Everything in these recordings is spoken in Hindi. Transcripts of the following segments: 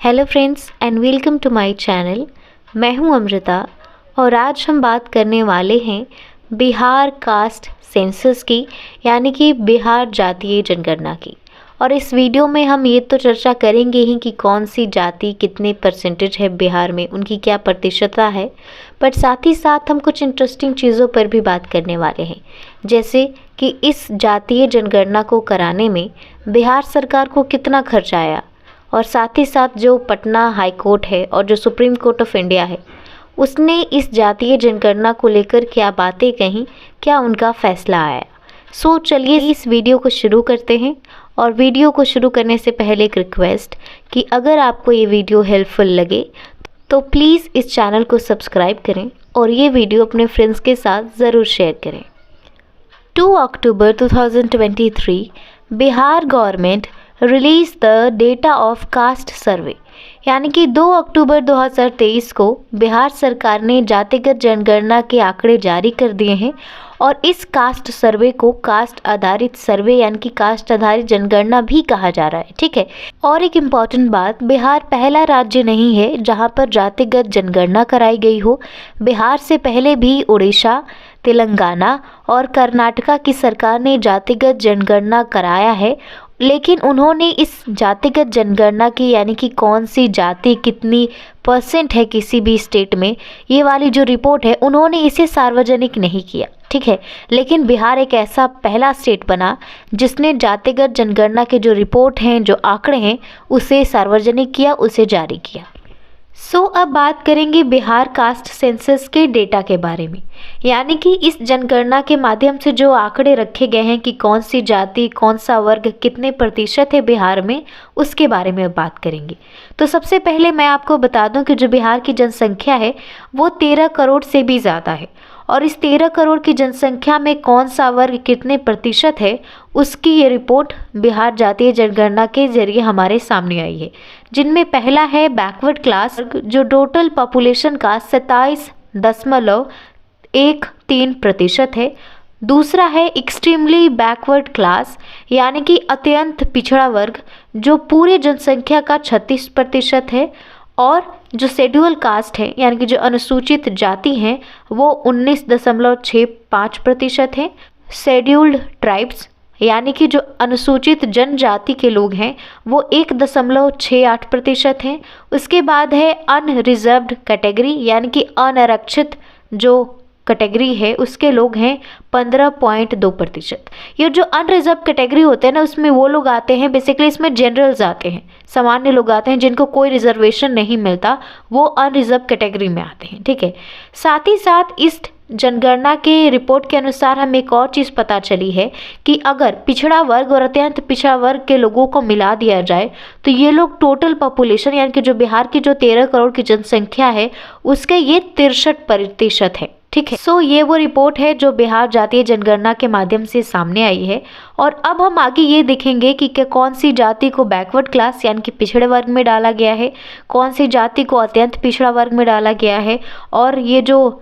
Hello friends and welcome to my channel. मैं हूं अमृता और आज हम बात करने वाले हैं बिहार कास्ट सेंसस की, यानी कि बिहार जातीय जनगणना की। और इस वीडियो में हम ये तो चर्चा करेंगे ही कि कौन सी जाति कितने परसेंटेज है बिहार में, उनकी क्या प्रतिशतता है, बट साथ ही साथ हम कुछ इंटरेस्टिंग चीज़ों पर भी बात करने वाले हैं, जैसे कि इस जातीय जनगणना को कराने में बिहार सरकार को कितना खर्च आया, और साथ ही साथ जो पटना हाई कोर्ट है और जो सुप्रीम कोर्ट ऑफ इंडिया है उसने इस जातीय जनगणना को लेकर क्या बातें कहीं, क्या उनका फैसला आया। सो चलिए इस वीडियो को शुरू करते हैं। और वीडियो को शुरू करने से पहले एक रिक्वेस्ट कि अगर आपको ये वीडियो हेल्पफुल लगे तो प्लीज़ इस चैनल को सब्सक्राइब करें और ये वीडियो अपने फ्रेंड्स के साथ ज़रूर शेयर करें। 2 अक्टूबर 2023 Bihar government release the data of cast सर्वे, यानी कि 2 अक्टूबर 2023 को बिहार सरकार ने जातिगत जनगणना के आंकड़े जारी कर दिए हैं। और इस कास्ट सर्वे को कास्ट आधारित सर्वे यानी कि कास्ट आधारित जनगणना भी कहा जा रहा है, ठीक है। और एक इम्पॉर्टेंट बात, बिहार पहला राज्य नहीं है जहां पर जातिगत जनगणना कराई गई हो। बिहार से पहले भी उड़ीसा, तेलंगाना और कर्नाटका की सरकार ने जातिगत जनगणना कराया है, लेकिन उन्होंने इस जातिगत जनगणना की, यानी कि कौन सी जाति कितनी परसेंट है किसी भी स्टेट में, ये वाली जो रिपोर्ट है उन्होंने इसे सार्वजनिक नहीं किया, ठीक है। लेकिन बिहार एक ऐसा पहला स्टेट बना जिसने जातिगत जनगणना के जो रिपोर्ट हैं, जो आंकड़े हैं, उसे सार्वजनिक किया, उसे जारी किया। अब बात करेंगे बिहार कास्ट सेंसस के डेटा के बारे में, यानी कि इस जनगणना के माध्यम से जो आंकड़े रखे गए हैं कि कौन सी जाति, कौन सा वर्ग कितने प्रतिशत है बिहार में, उसके बारे में बात करेंगे। तो सबसे पहले मैं आपको बता दूं कि जो बिहार की जनसंख्या है वो 13 करोड़ से भी ज़्यादा है। और इस 13 करोड़ की जनसंख्या में कौन सा वर्ग कितने प्रतिशत है, उसकी ये रिपोर्ट बिहार जातीय जनगणना के जरिए हमारे सामने आई है, जिनमें पहला है बैकवर्ड क्लास, जो टोटल पॉपुलेशन का 27.13% है। दूसरा है एक्सट्रीमली बैकवर्ड क्लास, यानी कि अत्यंत पिछड़ा वर्ग, जो पूरे जनसंख्या का 36% है। और जो शेड्यूल कास्ट है, यानी कि जो अनुसूचित जाति हैं, वो 19.65% है। शेड्यूल्ड ट्राइब्स, यानी कि जो अनुसूचित जनजाति के लोग हैं, वो 1.68% हैं। उसके बाद है अनरिजर्व्ड कैटेगरी, यानी कि अनारक्षित जो कैटेगरी है उसके लोग हैं 15.2%। ये जो अनरिजर्व कैटेगरी होते हैं ना, उसमें वो लोग आते हैं, बेसिकली इसमें जनरल्स आते हैं, सामान्य लोग आते हैं जिनको कोई रिजर्वेशन नहीं मिलता, वो अनरिजर्व कैटेगरी में आते हैं, ठीक है। साथ ही साथ इस जनगणना के रिपोर्ट के अनुसार हमें एक और चीज़ पता चली है कि अगर पिछड़ा वर्ग और अत्यंत पिछड़ा वर्ग के लोगों को मिला दिया जाए तो ये लोग टोटल पॉपुलेशन, यानी कि जो बिहार की जो 13 करोड़ की जनसंख्या है उसके ये 63% है, ठीक है। ये वो रिपोर्ट है जो बिहार जातीय जनगणना के माध्यम से सामने आई है। और अब हम आगे ये देखेंगे कि कौन सी जाति को बैकवर्ड क्लास यानी कि पिछड़े वर्ग में डाला गया है, कौन सी जाति को अत्यंत पिछड़ा वर्ग में डाला गया है, और ये जो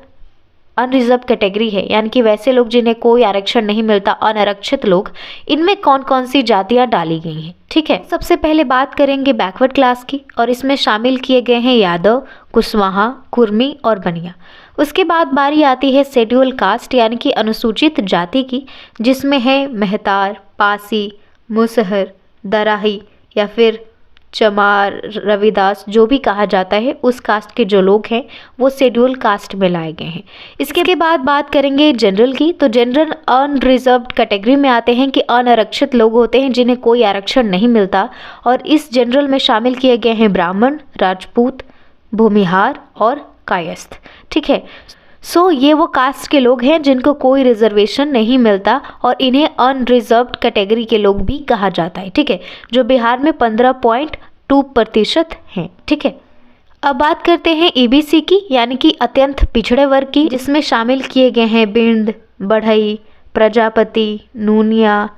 अनरिजर्व कैटेगरी है, यानी कि वैसे लोग जिन्हें कोई आरक्षण नहीं मिलता, अनारक्षित लोग, इनमें कौन कौन सी जातियां डाली गई हैं, ठीक है। सबसे पहले बात करेंगे बैकवर्ड क्लास की, और इसमें शामिल किए गए हैं यादव, कुशवाहा, कुर्मी और बनिया। उसके बाद बारी आती है शेड्यूल कास्ट, यानी कि अनुसूचित जाति की, जिसमें है मेहतार, पासी, मुसहर, दराही या फिर चमार, रविदास, जो भी कहा जाता है, उस कास्ट के जो लोग हैं वो शेड्यूल कास्ट में लाए गए हैं। इसके बाद बात करेंगे जनरल की। तो जनरल अनरिजर्व्ड कैटेगरी में आते हैं कि अनारक्षित लोग होते हैं जिन्हें कोई आरक्षण नहीं मिलता, और इस जनरल में शामिल किए गए हैं ब्राह्मण, राजपूत, भूमिहार और कायस्थ, ठीक है। ये वो कास्ट के लोग हैं जिनको कोई रिजर्वेशन नहीं मिलता, और इन्हें अनरिजर्व्ड कैटेगरी के लोग भी कहा जाता है, ठीक है, जो बिहार में 15.2% हैं, ठीक है। अब बात करते हैं ईबीसी की, यानी कि अत्यंत पिछड़े वर्ग की, जिसमें शामिल किए गए हैं बिंद, बढ़ई, प्रजापति, नूनिया,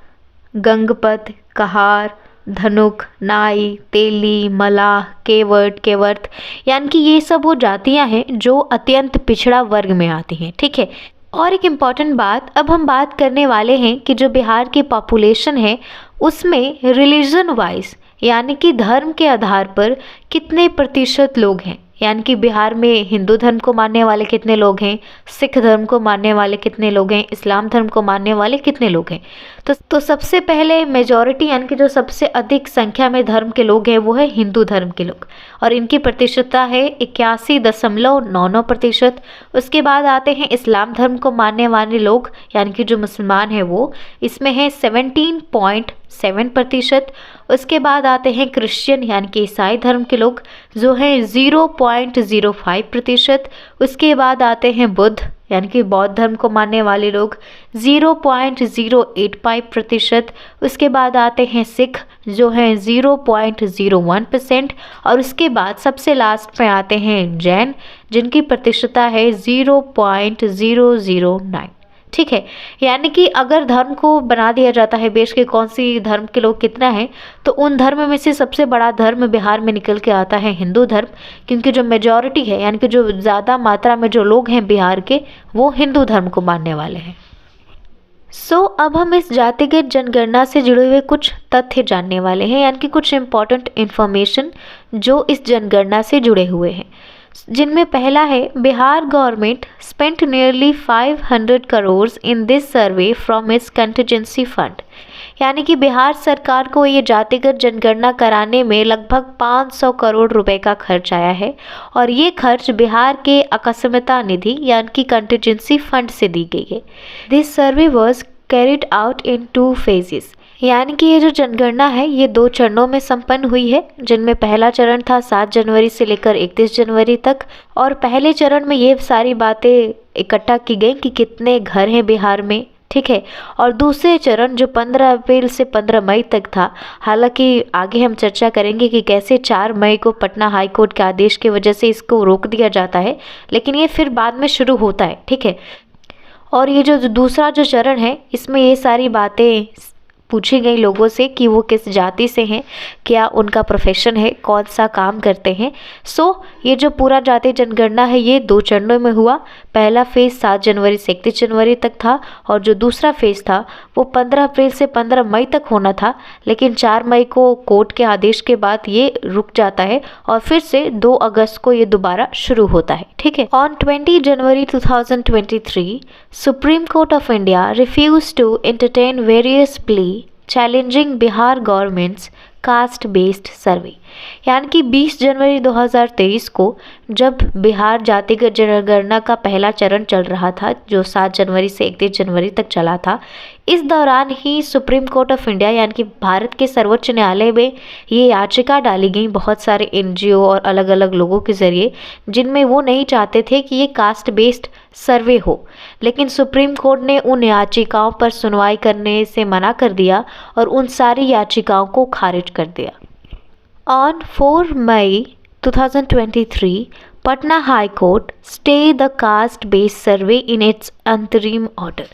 गंगपत, कहार, धनुक, नाई, तेली, मलाह, केवर्ट, यानी कि ये सब वो जातियां हैं जो अत्यंत पिछड़ा वर्ग में आती हैं, ठीक है। और एक इम्पॉर्टेंट बात, अब हम बात करने वाले हैं कि जो बिहार की पॉपुलेशन है उसमें रिलीजन वाइज, यानी कि धर्म के आधार पर कितने प्रतिशत लोग हैं, यानी कि बिहार में हिंदू धर्म को मानने वाले कितने लोग हैं, सिख धर्म को मानने वाले कितने लोग हैं, इस्लाम धर्म को मानने वाले कितने लोग हैं। तो सबसे पहले मेजॉरिटी यानी कि जो सबसे अधिक संख्या में धर्म के लोग हैं वो है हिंदू धर्म के लोग, और इनकी प्रतिशतता है 81.99%। उसके बाद आते हैं इस्लाम धर्म को मानने वाले लोग, यानी कि जो मुसलमान हैं वो, इसमें है 17.7%। उसके बाद आते हैं क्रिश्चियन यानी कि ईसाई धर्म के लोग, जो हैं 0.05%। उसके बाद आते हैं बुद्ध यानी कि बौद्ध धर्म को मानने वाले लोग, 0.085%। उसके बाद आते हैं सिख, जो हैं 0.01%। और उसके बाद सबसे लास्ट में आते हैं जैन, जिनकी प्रतिशतता है 0.009। ठीक है, यानी कि अगर धर्म को बना दिया जाता है बेश के कौन सी धर्म के लोग कितना है, तो उन धर्म में से सबसे बड़ा धर्म बिहार में निकल के आता है हिंदू धर्म, क्योंकि जो मेजॉरिटी है यानी कि जो ज़्यादा मात्रा में जो लोग हैं बिहार के, वो हिंदू धर्म को मानने वाले हैं। अब हम इस जातिगत जनगणना से जुड़े हुए कुछ तथ्य जानने वाले हैं, यानी कि कुछ इम्पॉर्टेंट इन्फॉर्मेशन जो इस जनगणना से जुड़े हुए हैं, जिनमें पहला है Bihar government spent nearly 500 crore in this survey from its contingency fund. यानी कि बिहार सरकार को ये जातिगत जनगणना कराने में लगभग 500 करोड़ रुपए का खर्च आया है, और ये खर्च बिहार के अकस्मिकता निधि यानी कि कंटिजेंसी फंड से दी गई है। This survey was carried out in 2 phases, यानी कि ये जो जनगणना है ये 2 चरणों में संपन्न हुई है, जिनमें पहला चरण था 7 जनवरी से लेकर 31 जनवरी तक। और पहले चरण में ये सारी बातें इकट्ठा की गई कि कितने घर हैं बिहार में, ठीक है। और दूसरे चरण जो 15 अप्रैल से 15 मई तक था, हालांकि आगे हम चर्चा करेंगे कि कैसे 4 मई को पटना हाई कोर्ट के आदेश की वजह से इसको रोक दिया जाता है, लेकिन ये फिर बाद में शुरू होता है, ठीक है। और ये जो दूसरा जो चरण है, इसमें ये सारी बातें पूछी गई लोगों से कि वो किस जाति से हैं, क्या उनका प्रोफेशन है, कौन सा काम करते हैं। ये जो पूरा जाति जनगणना है ये 2 चरणों में हुआ। पहला फेज़ 7 जनवरी से 31 जनवरी तक था, और जो दूसरा फेज़ था वो 15 अप्रैल से 15 मई तक होना था, लेकिन 4 मई को कोर्ट के आदेश के बाद ये रुक जाता है और फिर से 2 अगस्त को ये दोबारा शुरू होता है, ठीक है। On 20 January 2023 Supreme Court of India refuse to entertain various plea challenging Bihar government's caste based survey. यानी कि 20 जनवरी 2023 को जब बिहार जातिगत जनगणना का पहला चरण चल रहा था, जो 7 जनवरी से 31 जनवरी तक चला था, इस दौरान ही सुप्रीम कोर्ट ऑफ इंडिया यानी कि भारत के सर्वोच्च न्यायालय में ये याचिका डाली गई बहुत सारे NGO और अलग अलग लोगों के ज़रिए, जिनमें वो नहीं चाहते थे कि ये कास्ट बेस्ड सर्वे हो, लेकिन सुप्रीम कोर्ट ने उन याचिकाओं पर सुनवाई करने से मना कर दिया और उन सारी याचिकाओं को खारिज कर दिया। On 4 May 2023, Patna High Court stayed the caste-based survey in its interim order।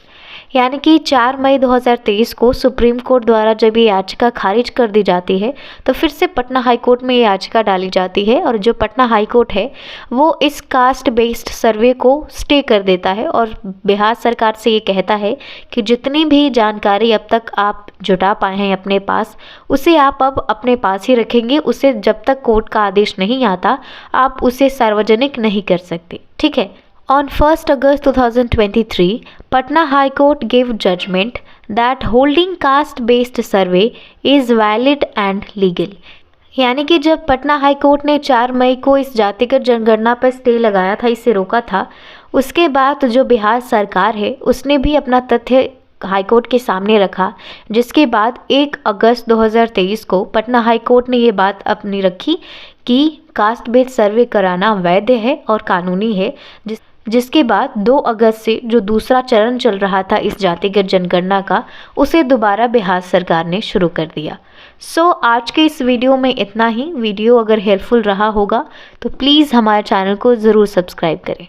यानी कि 4 मई 2023 को सुप्रीम कोर्ट द्वारा जब ये याचिका खारिज कर दी जाती है, तो फिर से पटना हाई कोर्ट में ये याचिका डाली जाती है, और जो पटना हाई कोर्ट है वो इस कास्ट बेस्ड सर्वे को स्टे कर देता है और बिहार सरकार से ये कहता है कि जितनी भी जानकारी अब तक आप जुटा पाए हैं अपने पास, उसे आप अब अपने पास ही रखेंगे। उसे जब तक कोर्ट का आदेश नहीं आता आप उसे सार्वजनिक नहीं कर सकते, ठीक है। On 1st August 2023, Patna High Court gave judgment that holding caste-based survey is valid and legal। यानी कि जब पटना हाई कोर्ट ने 4 मई को इस जातिगत जनगणना पर स्टे लगाया था, इसे रोका था, उसके बाद जो बिहार सरकार है उसने भी अपना तथ्य हाई कोर्ट के सामने रखा, जिसके बाद 1 अगस्त 2023 को पटना हाई कोर्ट ने ये बात अपनी रखी कि कास्ट बेस्ड सर्वे कराना वैध है और कानूनी है, जिसके बाद 2 अगस्त से जो दूसरा चरण चल रहा था इस जातिगत जनगणना का, उसे दोबारा बिहार सरकार ने शुरू कर दिया। आज के इस वीडियो में इतना ही। वीडियो अगर हेल्पफुल रहा होगा तो प्लीज़ हमारे चैनल को ज़रूर सब्सक्राइब करें।